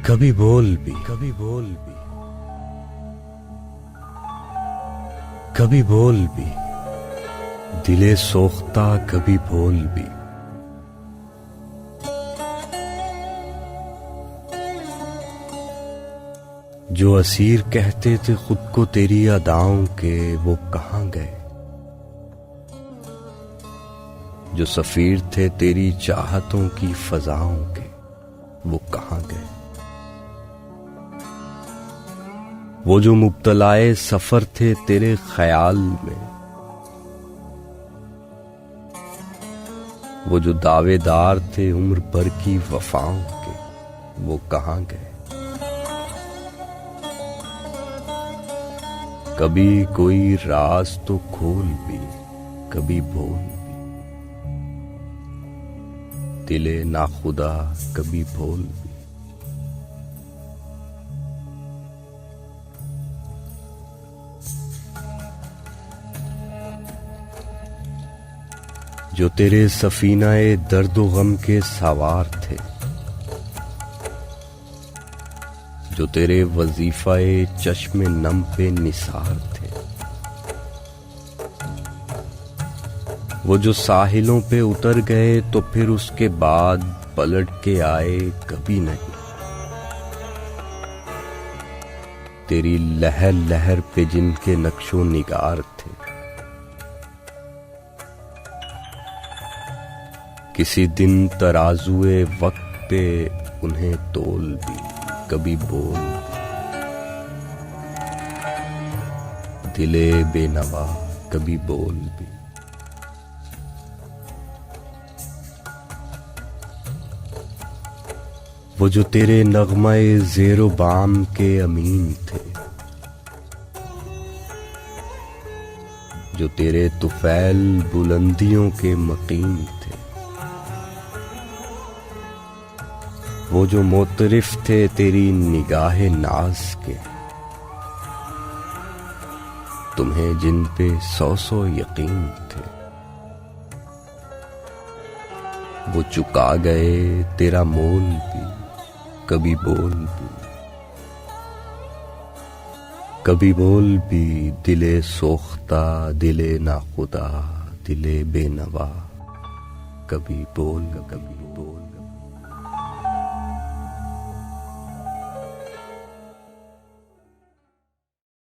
کبھی بول بھی کبھی بول بھی کبھی بول بھی دلے سوختہ کبھی بول بھی جو اسیر کہتے تھے خود کو تیری اداؤں کے وہ کہاں گئے جو سفیر تھے تیری چاہتوں کی فضاؤں کے وہ کہاں گئے وہ جو مبتلائے سفر تھے تیرے خیال میں وہ جو دعوے دار تھے عمر بھر کی وفاؤں کے وہ کہاں گئے کبھی کوئی راز تو کھول بھی کبھی بول بھی دلے ناخدا کبھی بول بھی جو تیرے سفینہ درد و غم کے سوار تھے جو تیرے وظیفہ چشم نم پہ نثار تھے وہ جو ساحلوں پہ اتر گئے تو پھر اس کے بعد پلٹ کے آئے کبھی نہیں تیری لہر لہر پہ جن کے نقش و نگار تھے کسی دن ترازوئے وقت پہ انہیں تول بھی کبھی بول بھی دلے بے نوا کبھی بول بھی وہ جو تیرے نغمہ زیر و بام کے امین تھے جو تیرے طفیل بلندیوں کے مقیم تھے وہ جو معترف تھے تیری نگاہ ناز کے تمہیں جن پہ 100 یقین تھے وہ چکا گئے تیرا مول بھی کبھی بول بھی دلے سوختہ دلے ناخدا دلے بے نوا کبھی بول